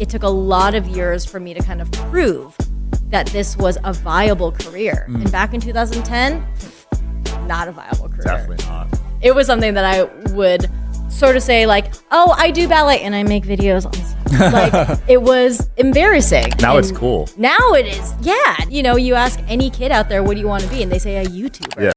it took a lot of years for me to kind of prove that this was a viable career. And back in 2010, not a viable career. Definitely not. It was something that I would sort of say like, oh, I do ballet and I make videos on stuff. Like, it was embarrassing. Now And it's cool. Now it is. Yeah. You know, you ask any kid out there, what do you want to be? And they say a YouTuber. Yeah.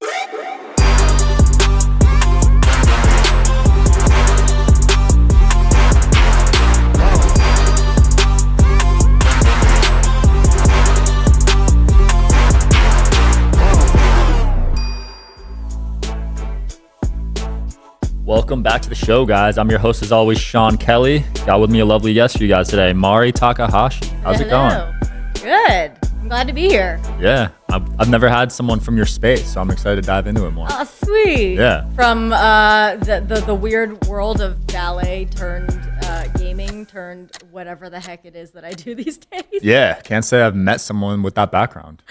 Welcome back to the show, guys. I'm your host, as always, Sean Kelly. Got with me a lovely guest for you guys today, Mari Takahashi. How's it going? Good. I'm glad to be here. Yeah, I've never had someone from your space, so I'm excited to dive into it more. Oh, sweet. Yeah. From the weird world of ballet turned gaming turned whatever the heck it is that I do these days. Yeah, can't say I've met someone with that background.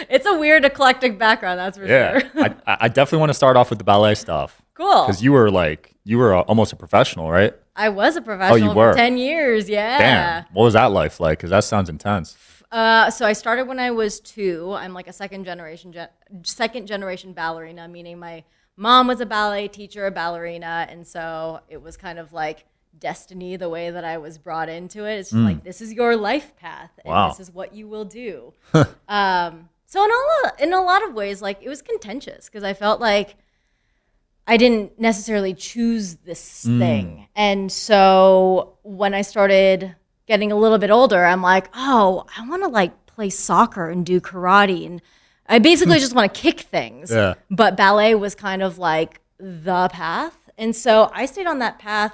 It's a weird eclectic background, that's for Yeah, sure. I definitely want to start off with the ballet stuff. Cool. Because you were almost a professional, right? I was a professional were? for 10 years, yeah. Damn. What was that life like? Because that sounds intense. So I started when I was 2. I'm like a second generation ballerina, meaning my mom was a ballet teacher, a ballerina, and so it was kind of like destiny the way that I was brought into it. It's just like, this is your life path, and Wow. this is what you will do. So in a lot of ways, like, it was contentious because I felt like I didn't necessarily choose this thing. And so when I started getting a little bit older, I'm like, oh, I want to like play soccer and do karate. And I basically just want to kick things. Yeah. But ballet was kind of like the path. And so I stayed on that path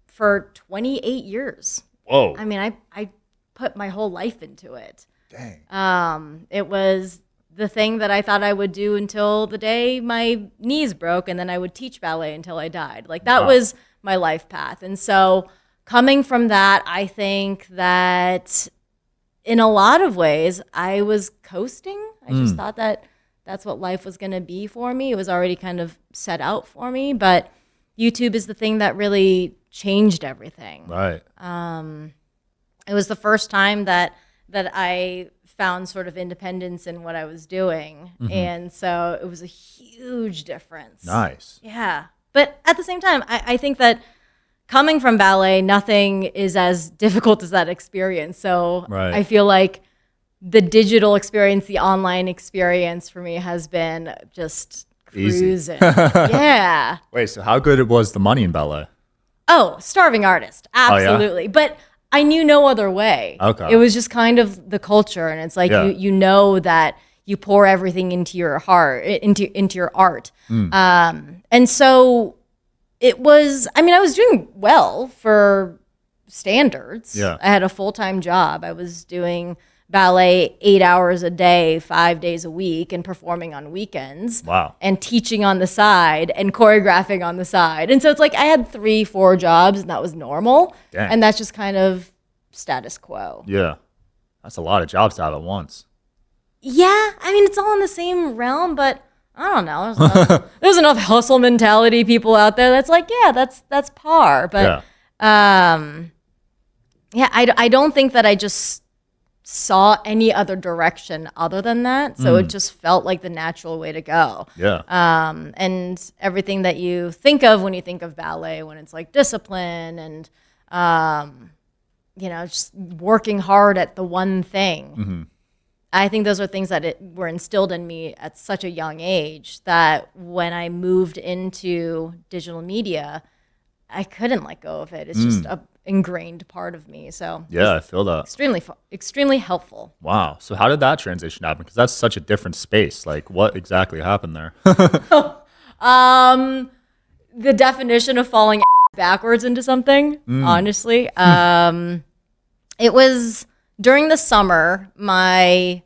for 28 years. Whoa. I mean, I put my whole life into it. Dang. It was the thing that I thought I would do until the day my knees broke, and then I would teach ballet until I died. Like, that was my life path. And so coming from that, I think that in a lot of ways, I was coasting. I just thought that that's what life was going to be for me. It was already kind of set out for me, but YouTube is the thing that really changed everything. Right. It was the first time that I found sort of independence in what I was doing. And so it was a huge difference. Nice. Yeah. But at the same time, I think that coming from ballet, nothing is as difficult as that experience. So Right. I feel like the digital experience, the online experience for me has been just Easy. cruising. Yeah. Wait, so how good was the money in ballet? Oh, starving artist. yeah? Absolutely. But I knew no other way. Okay. It was just kind of the culture. And it's like, Yeah. you know that you pour everything into your heart, into your art. And so it was, I mean, I was doing well for standards. Yeah. I had a full-time job. I was doing ballet 8 hours a day, 5 days a week, and performing on weekends. Wow. And teaching on the side and choreographing on the side. And so it's like I had 3-4 jobs, and that was normal. Dang. And that's just kind of status quo. Yeah. That's a lot of jobs to have at once. Yeah, I mean, it's all in the same realm, but I don't know. There's enough hustle mentality people out there that's like, yeah, that's par. But yeah, I don't think that I just saw any other direction other than that. So it just felt like the natural way to go. Yeah. And everything that you think of when you think of ballet, when it's like discipline and, just working hard at the one thing. I think those are things that were instilled in me at such a young age that when I moved into digital media, I couldn't let go of it. It's just a ingrained part of me. So Yeah, I feel that. extremely helpful. Wow. So how did that transition happen? Because that's such a different space. Like, what exactly happened there? The definition of falling backwards into something, honestly. It was during the summer, my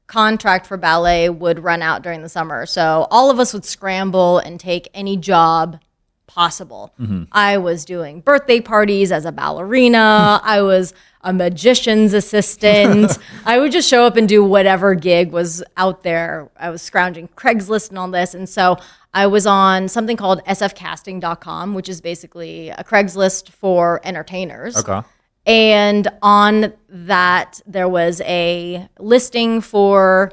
contract for ballet would run out during the summer. So all of us would scramble and take any job possible. I was doing birthday parties as a ballerina. I was a magician's assistant. I would just show up and do whatever gig was out there. I was scrounging Craigslist and all this. And so I was on something called sfcasting.com, which is basically a Craigslist for entertainers. Okay. And on that, there was a listing for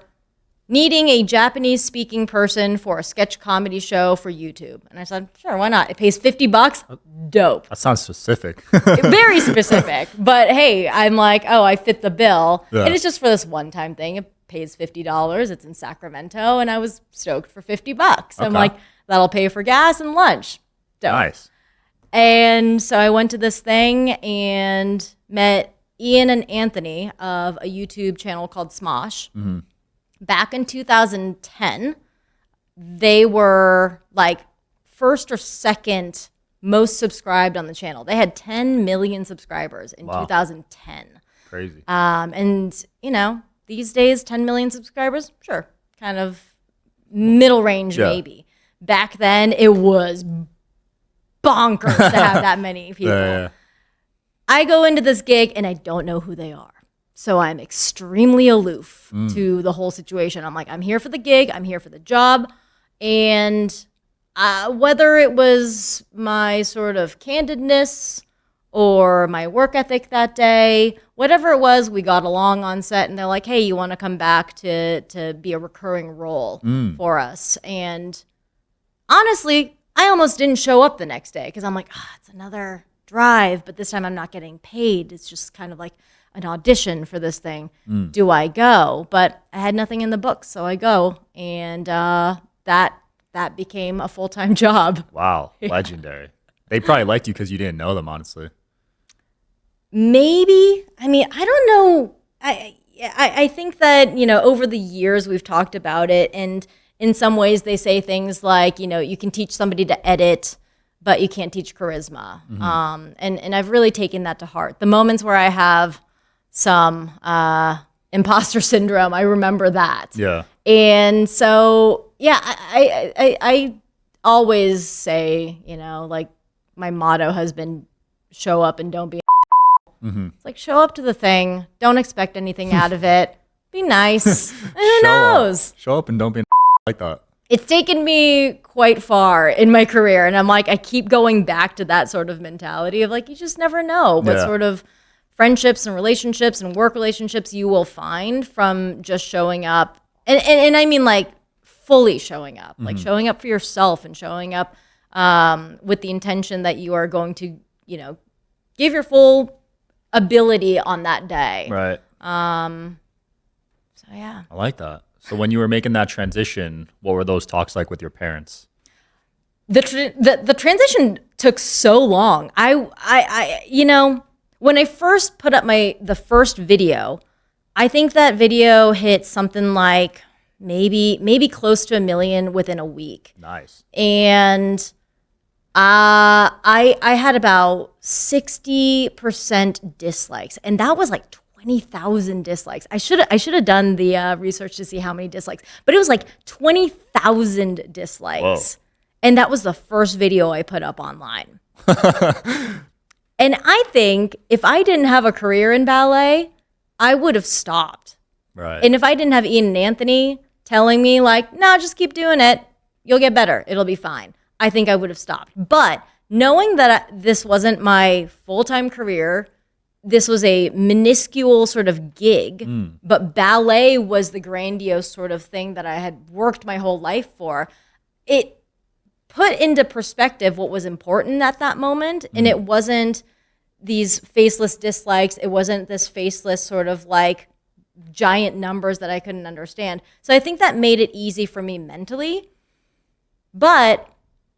needing a Japanese-speaking person for a sketch comedy show for YouTube. And I said, sure, why not? It pays $50. Dope. That sounds specific. Very specific. But hey, I'm like, oh, I fit the bill. Yeah. And it's just for this one-time thing. It pays $50. It's in Sacramento. And I was stoked for $50. I'm like, that'll pay for gas and lunch. Dope. Nice. And so I went to this thing and met Ian and Anthony of a YouTube channel called Smosh. Mm-hmm. Back in 2010, they were like first or second most subscribed on the channel. They had 10 million subscribers in 2010. Crazy. And, you know, these days, 10 million subscribers, sure, kind of middle range maybe. Back then, it was bonkers to have that many people. Yeah. I go into this gig and I don't know who they are. So I'm extremely aloof to the whole situation. I'm like, I'm here for the gig. I'm here for the job. And whether it was my sort of candidness or my work ethic that day, whatever it was, we got along on set. And they're like, hey, you want to come back to be a recurring role for us? And honestly, I almost didn't show up the next day because I'm like, it's another drive. But this time I'm not getting paid. It's just kind of like an audition for this thing. Do I go? But I had nothing in the books, so I go, and that became a full-time job. Wow, legendary. They probably liked you because you didn't know them, honestly. Maybe. I mean, I don't know. I think that, you know, over the years we've talked about it, and in some ways they say things like, you know, you can teach somebody to edit, but you can't teach charisma. And I've really taken that to heart. The moments where I have some imposter syndrome, I remember that. Yeah. And so, yeah, I always say, you know, like my motto has been show up and don't be It's like, show up to the thing, don't expect anything out of it, be nice, and who knows? Show up and don't be like that. It's taken me quite far in my career, and I'm like, I keep going back to that sort of mentality of like, you just never know what sort of friendships and relationships and work relationships you will find from just showing up. And I mean like fully showing up, like showing up for yourself and showing up with the intention that you are going to, you know, give your full ability on that day. Right. So yeah. I like that. So when you were making that transition, what were those talks like with your parents? The transition took so long. I you know, when I first put up the first video, I think that video hit something like maybe close to 1 million within a week. Nice. And I had about 60% dislikes, and that was like 20,000 dislikes. I should have done the research to see how many dislikes, but it was like 20,000 dislikes. Whoa. And that was the first video I put up online. And I think if I didn't have a career in ballet, I would have stopped. Right. And if I didn't have Ian and Anthony telling me like, no, just keep doing it, you'll get better, it'll be fine, I think I would have stopped. But knowing that this wasn't my full-time career, this was a minuscule sort of gig, but ballet was the grandiose sort of thing that I had worked my whole life for, it put into perspective what was important at that moment. And it wasn't these faceless dislikes. It wasn't this faceless sort of like giant numbers that I couldn't understand. So I think that made it easy for me mentally. But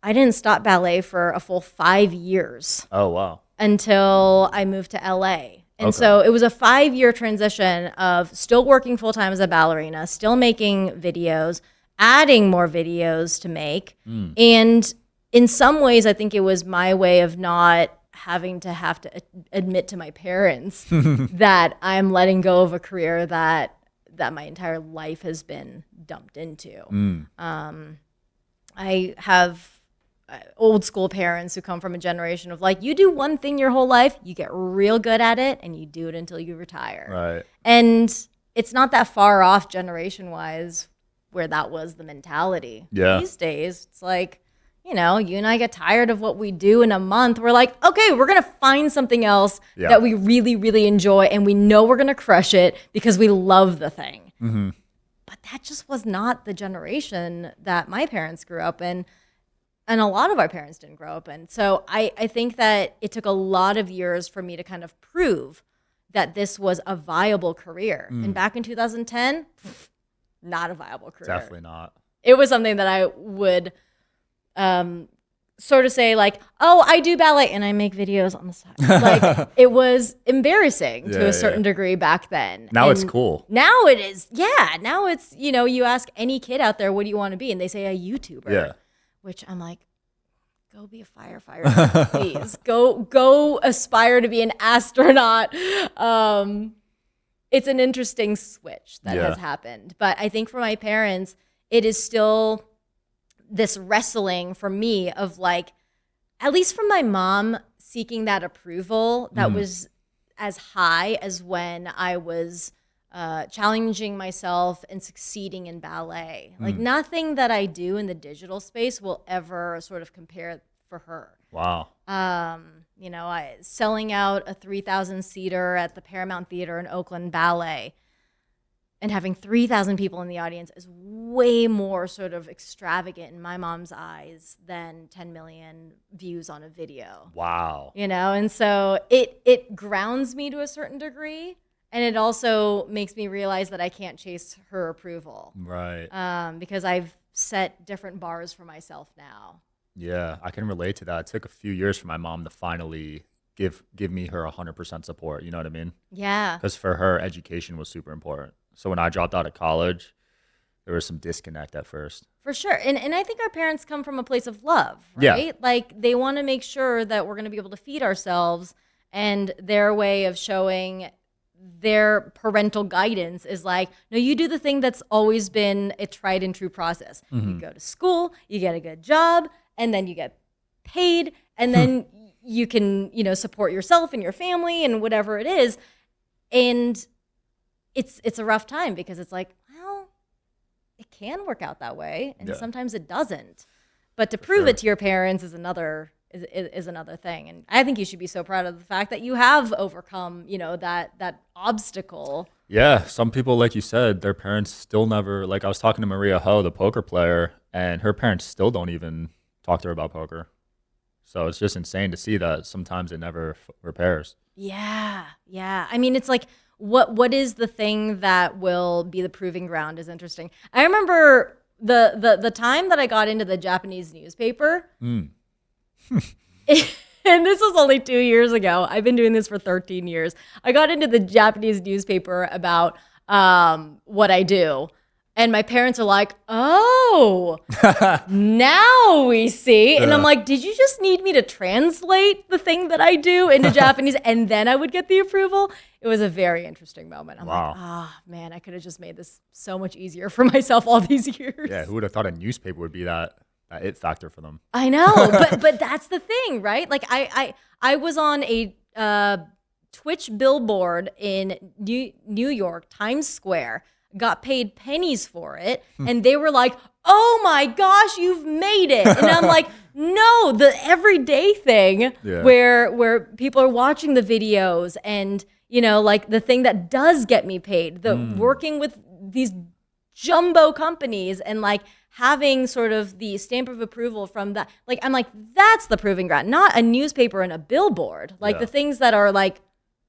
I didn't stop ballet for a full 5 years. Oh, wow. Until I moved to LA. And so it was a 5-year transition of still working full-time as a ballerina, still making videos, adding more videos to make. And in some ways, I think it was my way of not having to admit to my parents that I'm letting go of a career that my entire life has been dumped into. I have old school parents who come from a generation of like, you do one thing your whole life, you get real good at it, and you do it until you retire. Right. And it's not that far off generation-wise where that was the mentality. Yeah. These days, it's like, you and I get tired of what we do in a month. We're like, okay, we're going to find something else that we really, really enjoy. And we know we're going to crush it because we love the thing. Mm-hmm. But that just was not the generation that my parents grew up in. And a lot of our parents didn't grow up in. So I think that it took a lot of years for me to kind of prove that this was a viable career. And back in 2010, not a viable career. Definitely not. It was something that I would sort of say like, oh, I do ballet and I make videos on the side. Like it was embarrassing to a certain degree back then. Now it's cool. Now it is. Yeah. Now it's, you ask any kid out there, what do you want to be? And they say a YouTuber. Yeah. Which I'm like, go be a firefighter, please. Go aspire to be an astronaut. It's an interesting switch that has happened. But I think for my parents, it is still this wrestling for me of like, at least from my mom, seeking that approval that was as high as when I was challenging myself and succeeding in ballet. Like nothing that I do in the digital space will ever sort of compare for her. Wow. Selling out a 3,000 seater at the Paramount Theater in Oakland Ballet and having 3,000 people in the audience is way more sort of extravagant in my mom's eyes than 10 million views on a video. Wow. And so it grounds me to a certain degree. And it also makes me realize that I can't chase her approval. Right. Because I've set different bars for myself now. Yeah, I can relate to that. It took a few years for my mom to finally give me her 100% support. You know what I mean? Yeah. Because for her, education was super important. So when I dropped out of college, there was some disconnect at first. For sure. And I think our parents come from a place of love, right? Yeah. Like they want to make sure that we're going to be able to feed ourselves, and their way of showing their parental guidance is like, no, you do the thing that's always been a tried and true process. You go to school, you get a good job, and then you get paid, and then you can, support yourself and your family and whatever it is. And it's a rough time because it's like, well, it can work out that way, and sometimes it doesn't. But to prove it to your parents is another thing. And I think you should be so proud of the fact that you have overcome, that obstacle. Yeah, some people, like you said, their parents still never, like I was talking to Maria Ho, the poker player, and her parents still don't even talk to her about poker. So it's just insane to see that sometimes it never repairs. Yeah. I mean, it's like, what is the thing that will be the proving ground is interesting. I remember the time that I got into the Japanese newspaper. And this was only 2 years ago. I've been doing this for 13 years. I got into the Japanese newspaper about what I do. And my parents are like, oh, now we see. And I'm like, did you just need me to translate the thing that I do into Japanese and then I would get the approval? It was a very interesting moment. I'm like, man, I could have just made this so much easier for myself all these years. Yeah, who would have thought a newspaper would be that it factor for them? I know, but that's the thing, right? Like I was on a Twitch billboard in New York, Times Square, got paid pennies for it, and they were like, oh my gosh, you've made it. And I'm like, no, the everyday thing where people are watching the videos and, like the thing that does get me paid, the working with these jumbo companies and like having sort of the stamp of approval from that. Like, I'm like, that's the proving ground, not a newspaper and a billboard. Like the things that are like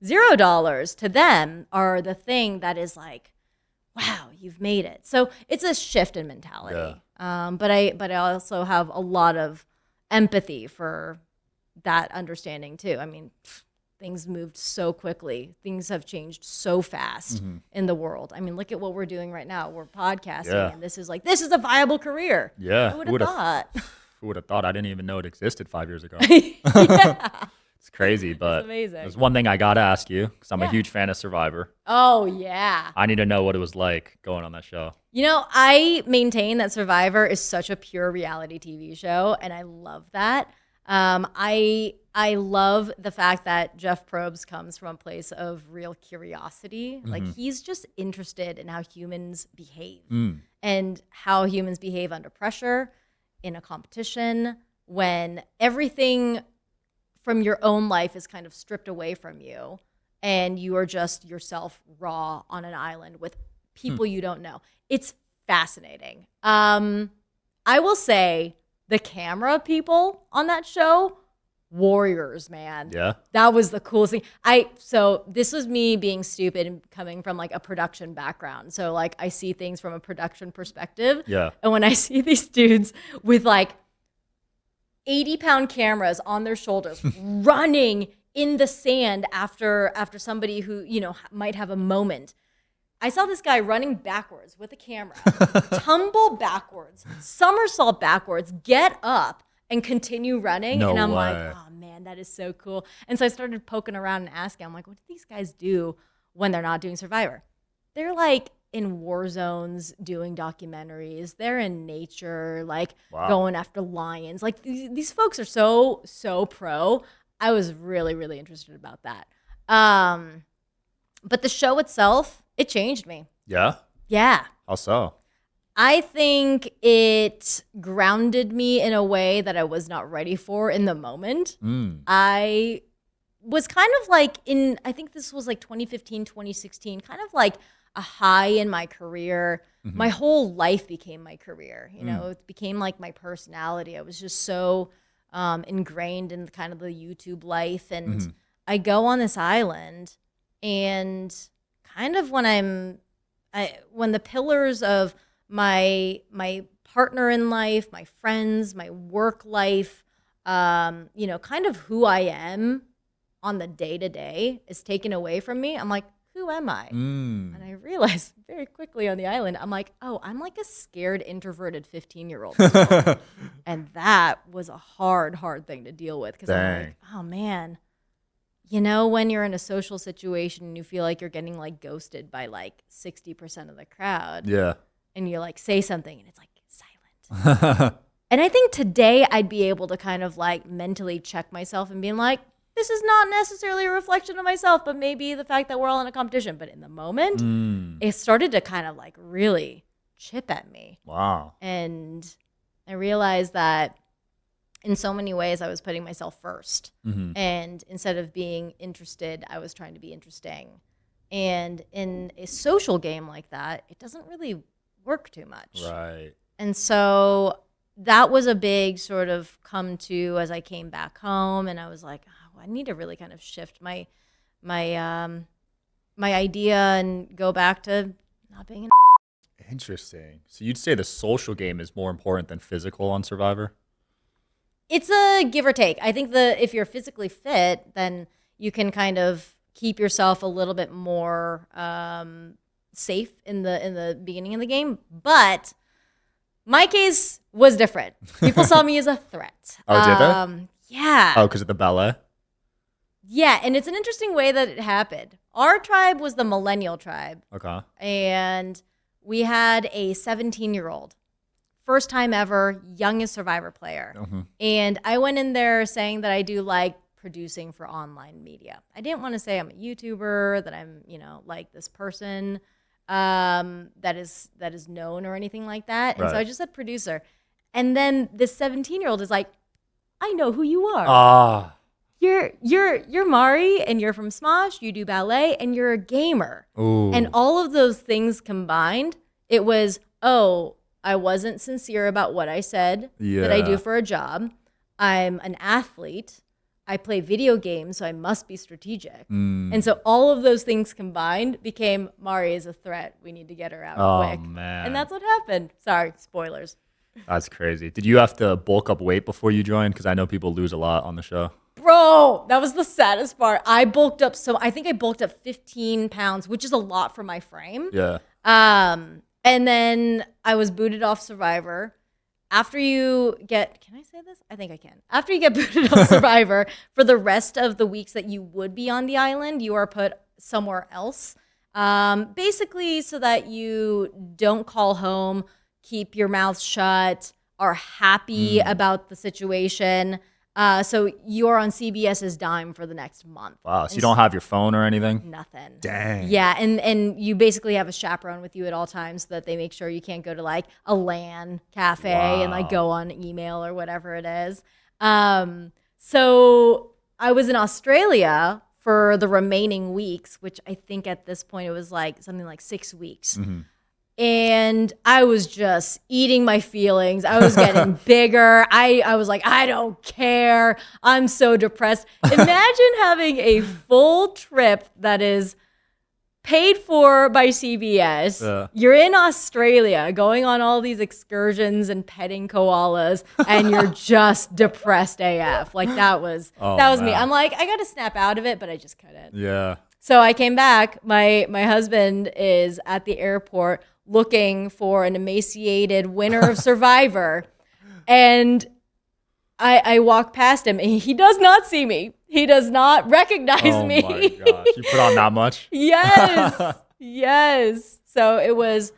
$0 to them are the thing that is like, wow, you've made it. So it's a shift in mentality. But I also have a lot of empathy for that understanding too. I mean, things moved so quickly. Things have changed so fast in the world. I mean, look at what we're doing right now. We're podcasting, and this is a viable career. Yeah. Who would have thought? Who would have thought? I didn't even know it existed 5 years ago. Yeah. It's crazy, but it's amazing. There's one thing I got to ask you because I'm a huge fan of Survivor. Oh, yeah. I need to know what it was like going on that show. I maintain that Survivor is such a pure reality TV show, and I love that. I I love the fact that Jeff Probst comes from a place of real curiosity. Like he's just interested in how humans behave and how humans behave under pressure in a competition when everything from your own life is kind of stripped away from you and you are just yourself raw on an island with people you don't know. It's fascinating. I will say the camera people on that show, warriors, man. Yeah. That was the coolest thing. So this was me being stupid and coming from like a production background. So like I see things from a production perspective. Yeah. And when I see these dudes with like 80-pound cameras on their shoulders running in the sand after somebody who, might have a moment. I saw this guy running backwards with a camera, tumble backwards, somersault backwards, get up, and continue running. No and I'm way. like, oh man, that is so cool. And so I started poking around and asking, I'm like, what do these guys do when they're not doing Survivor? They're like in war zones doing documentaries. They're in nature, like going after lions. Like these folks are so pro. I was really, really interested about that. But the show itself, it changed me. Yeah? Yeah. How so? I think it grounded me in a way that I was not ready for in the moment. I was kind of like I think this was like 2015, 2016, kind of like a high in my career. My whole life became my career. It became like my personality. I was just so ingrained in kind of the YouTube life. And I go on this island and kind of when when the pillars of my partner in life, my friends, my work life, kind of who I am on the day-to-day is taken away from me, I'm like, who am I? And I realized very quickly on the island, I'm like, oh, I'm like a scared, introverted 15-year-old. And that was a hard thing to deal with because I'm like, oh, man. When you're in a social situation and you feel like you're getting like ghosted by like 60% of the crowd. Yeah. And you like say something and it's like silent. And I think today I'd be able to kind of like mentally check myself and being like, this is not necessarily a reflection of myself, but maybe the fact that we're all in a competition. But in the moment, it started to kind of like really chip at me. Wow. And I realized that in so many ways I was putting myself first. And instead of being interested, I was trying to be interesting. And in a social game like that, it doesn't really work too much. Right. And so that was a big sort of come to as I came back home, and I was like, oh, I need to really kind of shift my idea and go back to not being an Interesting. So you'd say the social game is more important than physical on Survivor? It's a give or take. I think if you're physically fit, then you can kind of keep yourself a little bit more safe in the beginning of the game. But my case was different. People saw me as a threat. Oh, did they? Yeah. Oh, because of the ballet? Yeah, and it's an interesting way that it happened. Our tribe was the millennial tribe. Okay. And we had a 17-year-old. First time ever, youngest Survivor player. And I went in there saying that I do like producing for online media. I didn't want to say I'm a YouTuber, that I'm, like this person that is known or anything like that. And so I just said producer. And then this 17-year-old is like, I know who you are. You're Mari, and you're from Smosh, you do ballet, and you're a gamer. Ooh. And all of those things combined, it was, oh, I wasn't sincere about what I said that I do for a job. I'm an athlete. I play video games, so I must be strategic. And so all of those things combined became Mari is a threat. We need to get her out quick. Man. And that's what happened. Sorry, spoilers. That's crazy. Did you have to bulk up weight before you joined? Because I know people lose a lot on the show. Bro, that was the saddest part. I bulked up. So I think I bulked up 15 pounds, which is a lot for my frame. Yeah. And then I was booted off Survivor. After you get, can I say this? I think I can. After you get booted off Survivor, for the rest of the weeks that you would be on the island, you are put somewhere else. Basically so that you don't call home, keep your mouth shut, are happy about the situation. So you're on CBS's dime for the next month. Wow. So you don't have your phone or anything? Nothing. Dang. Yeah, and you basically have a chaperone with you at all times so that they make sure you can't go to like a LAN cafe and like go on email or whatever it is. So I was in Australia for the remaining weeks, which I think at this point it was like something like 6 weeks. And I was just eating my feelings. I was getting bigger. I was like, I don't care. I'm so depressed. Imagine having a full trip that is paid for by CBS. You're in Australia going on all these excursions and petting koalas, and you're just depressed AF. Like that was me. I'm like, I got to snap out of it, but I just couldn't. Yeah. So I came back. My husband is at the airport looking for an emaciated winner of Survivor. And I walk past him, and he does not see me. He does not recognize me. Oh, my gosh. You put on that much? Yes. Yes. So it was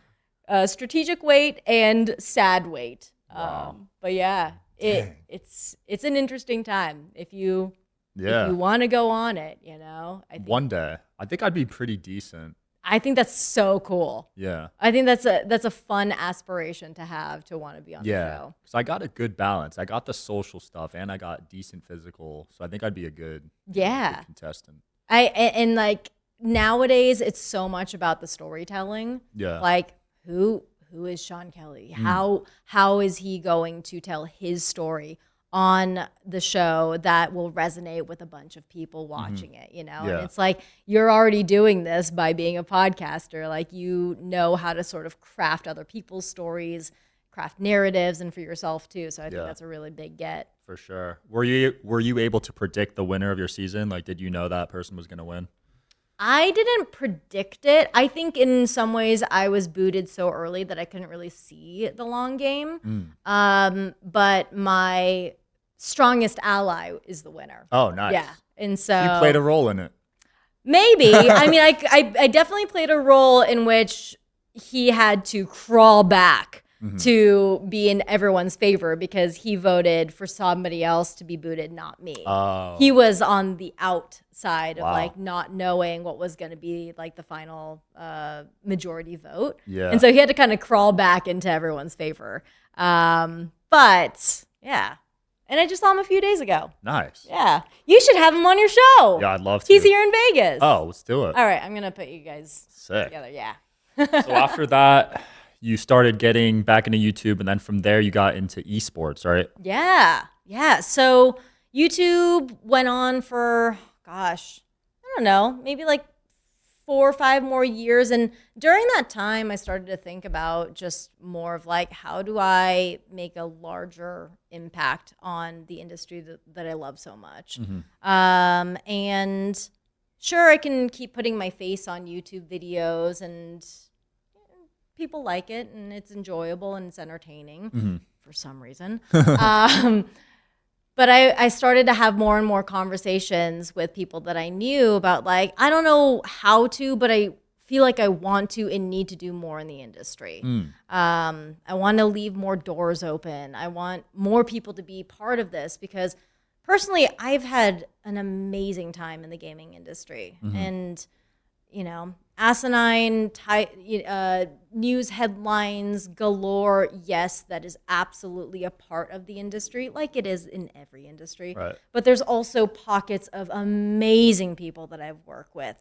strategic weight and sad weight. Wow. But yeah, it's an interesting time if you want to go on it, you know. One day. I think I'd be pretty decent. I think that's so cool. Yeah. I think that's a fun aspiration to have, to want to be on the show. Because I got a good balance. I got the social stuff and I got decent physical. So I think I'd be a good contestant. And like nowadays it's so much about the storytelling. Yeah. Like who is Sean Kelly? How is he going to tell his story on the show that will resonate with a bunch of people watching it, you know? Yeah. And it's like, you're already doing this by being a podcaster. Like, you know how to sort of craft other people's stories, craft narratives, and for yourself too. So I think that's a really big get. For sure. Were you able to predict the winner of your season? Like, did you know that person was going to win? I didn't predict it. I think in some ways I was booted so early that I couldn't really see the long game. But my strongest ally is the winner. Oh, nice. Yeah. And so you played a role in it. Maybe. I mean, I definitely played a role in which he had to crawl back to be in everyone's favor because he voted for somebody else to be booted, not me. Oh. He was on the outside of like not knowing what was going to be like the final majority vote. Yeah. And so he had to kind of crawl back into everyone's favor. But yeah. And I just saw him a few days ago. Nice. Yeah. You should have him on your show. Yeah, I'd love to. He's here in Vegas. Oh, let's do it. All right. I'm going to put you guys together. Yeah. So after that, you started getting back into YouTube, and then from there you got into eSports, right? Yeah. Yeah. So YouTube went on for, gosh, I don't know, maybe like 4 or 5 more years. And during that time, I started to think about just more of like, how do I make a larger impact on the industry that I love so much? And sure, I can keep putting my face on YouTube videos and people like it and it's enjoyable and it's entertaining for some reason. But I started to have more and more conversations with people that I knew about like, I don't know how to, but I feel like I want to and need to do more in the industry. I want to leave more doors open. I want more people to be part of this because personally, I've had an amazing time in the gaming industry. And, you know, asinine news headlines galore. Yes, that is absolutely a part of the industry, like it is in every industry. Right. But there's also pockets of amazing people that I've worked with,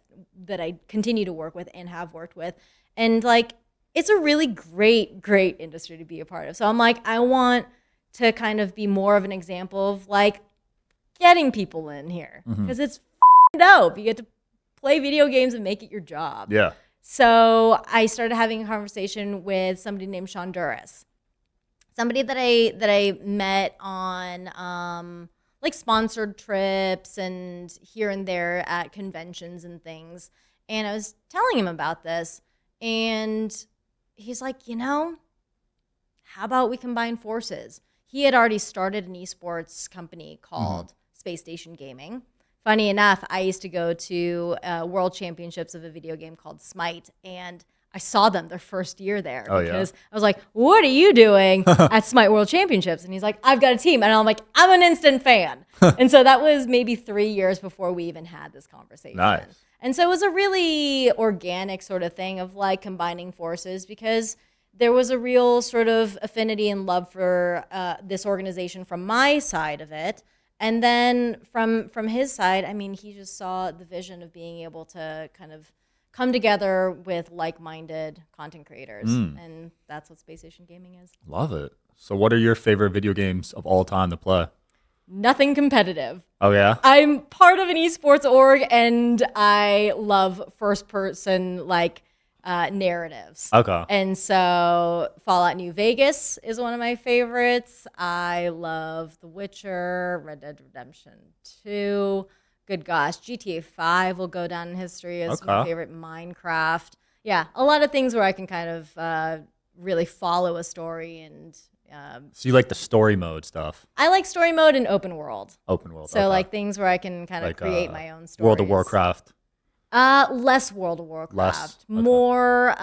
that I continue to work with and have worked with. And like, it's a really great, great industry to be a part of. So I'm like, I want to kind of be more of an example of like getting people in here because it's dope. You get to play video games and make it your job. Yeah. So I started having a conversation with somebody named Sean Duras, somebody that I met on like sponsored trips and here and there at conventions and things. And I was telling him about this, and he's like, you know, how about we combine forces? He had already started an eSports company called Space Station Gaming. Funny enough, I used to go to World Championships of a video game called Smite, and I saw them their first year there Oh, because I was like, what are you doing at Smite World Championships? And he's like, I've got a team. And I'm like, I'm an instant fan. And so that was maybe 3 years before we even had this conversation. Nice. And so it was a really organic sort of thing of like combining forces because there was a real sort of affinity and love for this organization from my side of it. And then from his side, I mean, he just saw the vision of being able to kind of come together with like-minded content creators. And that's what Space Station Gaming is. Love it. So what are your favorite video games of all time to play? Nothing competitive. Oh, yeah? I'm part of an esports org, and I love first-person, like, narratives. Okay. And so Fallout New Vegas is one of my favorites. I love The Witcher, Red Dead Redemption 2. Good gosh, GTA 5 will go down in history as my favorite. Minecraft. Yeah, a lot of things where I can kind of really follow a story. And so you like the story mode stuff? I like story mode and open world. Open world. So like things where I can kind of like, create my own stories. World of Warcraft. Less World of Warcraft. More,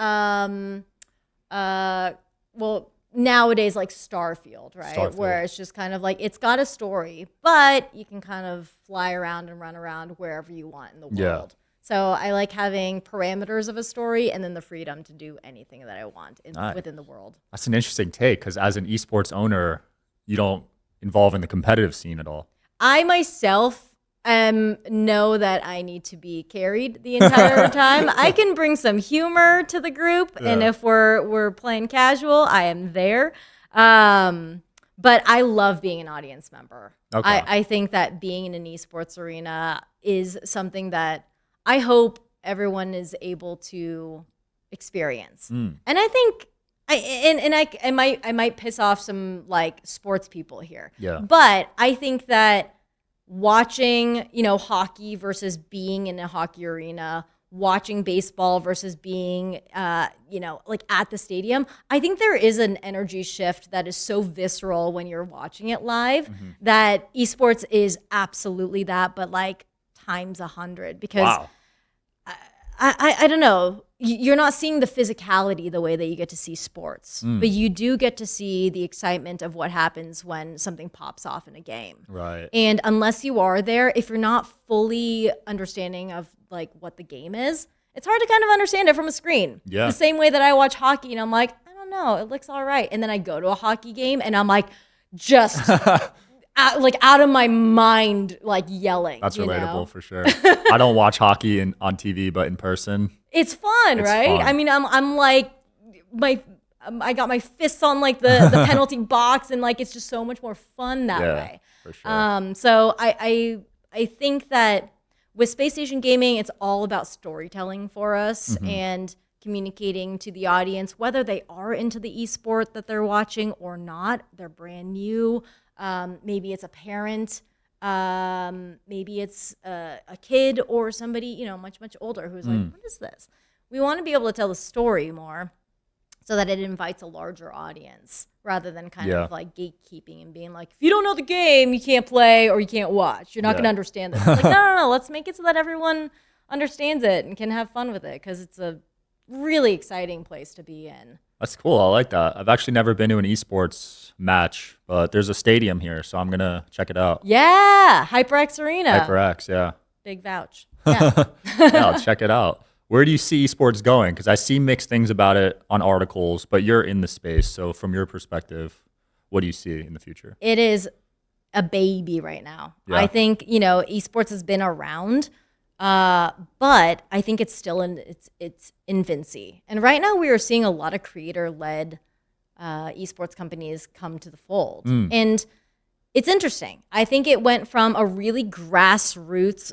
well, nowadays like Starfield, right? Starfield. Where it's just kind of like, it's got a story, but you can kind of fly around and run around wherever you want in the world. Yeah. So I like having parameters of a story and then the freedom to do anything that I want within the world. That's an interesting take because as an esports owner, you don't involve in the competitive scene at all. I myself know that I need to be carried the entire time. I can bring some humor to the group, and if we're playing casual, I am there. But I love being an audience member. Okay. I think that being in an esports arena is something that I hope everyone is able to experience. And I think I might piss off some like sports people here. Yeah. But I think that watching, hockey versus being in a hockey arena, watching baseball versus being, like at the stadium, I think there is an energy shift that is so visceral when you're watching it live that esports is absolutely that, but like times 100 because I don't know. You're not seeing the physicality the way that you get to see sports, but you do get to see the excitement of what happens when something pops off in a game. Right. And unless you are there, if you're not fully understanding of like what the game is, it's hard to kind of understand it from a screen. Yeah. The same way that I watch hockey and I'm like, I don't know, it looks all right. And then I go to a hockey game and I'm like, just out of my mind, like yelling. That's relatable for sure. I don't watch hockey on TV, but in person. It's fun, right? Fun. I mean, I'm like, I got my fists on like the penalty box, and like it's just so much more fun that way. For sure. So I think that with Space Station Gaming, it's all about storytelling for us and communicating to the audience, whether they are into the esport that they're watching or not. They're brand new. Maybe it's a parent. Maybe it's a kid or somebody, much older who's like, what is this? We want to be able to tell the story more so that it invites a larger audience rather than kind of like gatekeeping and being like, if you don't know the game, you can't play or you can't watch. You're not going to understand this. It's like, no. Let's make it so that everyone understands it and can have fun with it because it's a really exciting place to be in. That's cool. I like that. I've actually never been to an esports match, but there's a stadium here, so I'm going to check it out. Yeah. HyperX Arena. HyperX, yeah. Big vouch. Yeah. Yeah, I'll check it out. Where do you see esports going? Because I see mixed things about it on articles, but you're in the space. So from your perspective, what do you see in the future? It is a baby right now. Yeah. I think, esports has been around. But I think it's still in its infancy. And right now we are seeing a lot of creator-led esports companies come to the fold. And it's interesting. I think it went from a really grassroots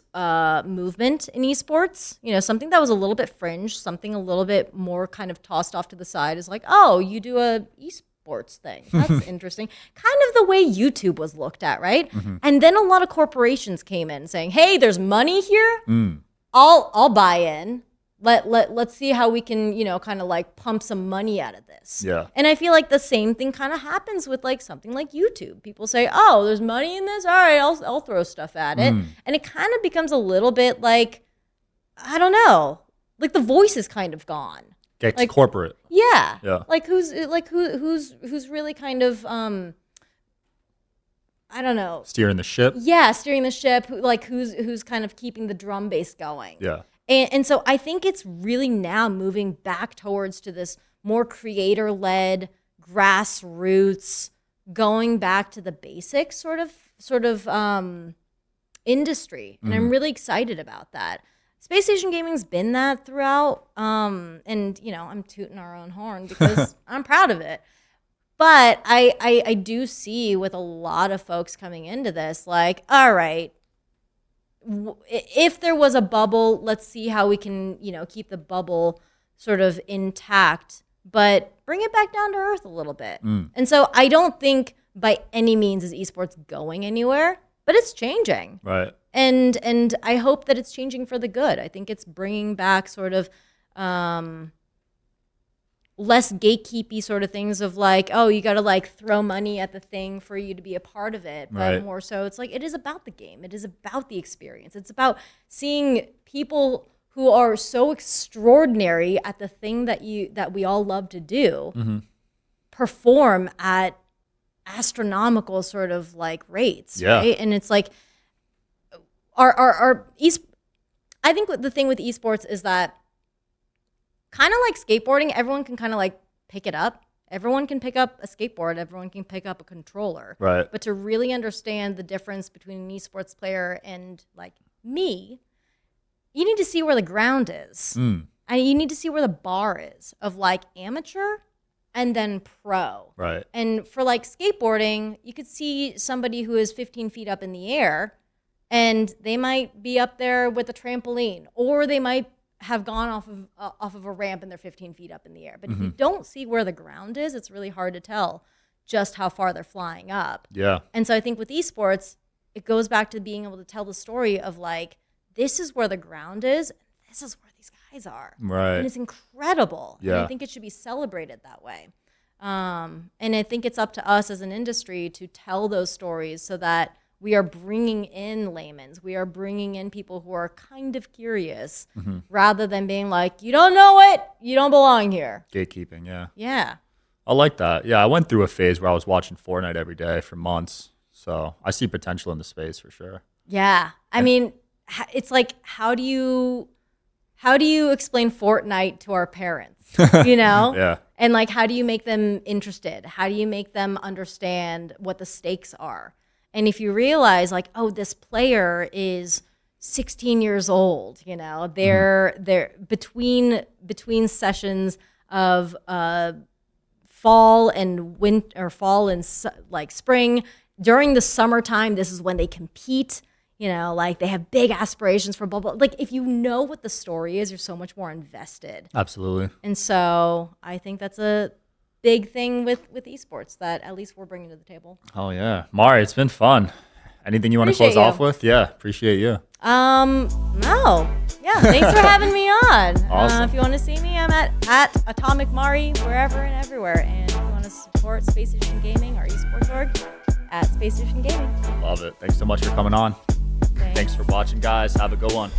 movement in esports, something that was a little bit fringe, something a little bit more kind of tossed off to the side is like, oh, you do a esports thing. That's interesting. Kind of the way YouTube was looked at, right? And then a lot of corporations came in saying, hey, there's money here. I'll buy in. Let's see how we can, kind of like pump some money out of this. Yeah. And I feel like the same thing kind of happens with like something like YouTube. People say, oh, there's money in this. All right, I'll throw stuff at it. And it kind of becomes a little bit like, I don't know, like the voice is kind of gone. Gets Like, corporate. Yeah. Yeah. Like who's really kind of I don't know. Steering the ship. Yeah, steering the ship. Who's kind of keeping the drum bass going. Yeah. And so I think it's really now moving back towards to this more creator-led, grassroots, going back to the basics sort of industry. And I'm really excited about that. Space Station Gaming's been that throughout. And, you know, I'm tooting our own horn because I'm proud of it. But I do see with a lot of folks coming into this, like, all right, if there was a bubble, let's see how we can, you know, keep the bubble sort of intact, but bring it back down to earth a little bit. And so I don't think by any means is esports going anywhere, but it's changing. Right. And I hope that it's changing for the good. I think it's bringing back sort of less gatekeepy sort of things of like, oh, you got to like throw money at the thing for you to be a part of it. But Right. more so, it's like, it is about the game. It is about the experience. It's about seeing people who are so extraordinary at the thing that we all love to do perform at astronomical sort of like rates. Yeah. Right. And it's like, I think the thing with esports is that kind of like skateboarding, everyone can kind of like pick it up. Everyone can pick up a skateboard. Everyone can pick up a controller. Right. But to really understand the difference between an esports player and like me, you need to see where the ground is. And you need to see where the bar is of like amateur and then pro. Right. And for like skateboarding, you could see somebody who is 15 feet up in the air and they might be up there with a trampoline, or they might have gone off of a ramp and they're 15 feet up in the air. But if you don't see where the ground is, it's really hard to tell just how far they're flying up. Yeah. And so I think with esports, it goes back to being able to tell the story of like, this is where the ground is, and this is where these guys are. Right. And it's incredible. Yeah. And I think it should be celebrated that way. And I think it's up to us as an industry to tell those stories so that we are bringing in layman's. We are bringing in people who are kind of curious rather than being like, you don't know it, you don't belong here. Gatekeeping. Yeah. Yeah. I like that. Yeah. I went through a phase where I was watching Fortnite every day for months. So I see potential in the space for sure. Yeah. I mean, it's like, how do you explain Fortnite to our parents, you know? Yeah. And like, how do you make them interested? How do you make them understand what the stakes are? And if you realize like, oh, this player is 16 years old, you know, they're between sessions of fall and winter, or fall and like spring. During the summertime, this is when they compete. You know, like they have big aspirations for blah, blah. Like if you know what the story is, you're so much more invested. Absolutely. And so I think that's a big thing with esports that at least we're bringing to the table. Oh yeah. Mari, it's been fun. Anything you want to Appreciate close off you. with? Yeah. Appreciate you. No. Yeah, thanks for having me on. Awesome. If you want to see me, I'm at Atomic Mari wherever and everywhere. And if you want to support Space Station Gaming or esports org, at Space Station Gaming. Love it. Thanks so much for coming on. Thanks for watching, guys. Have a good one.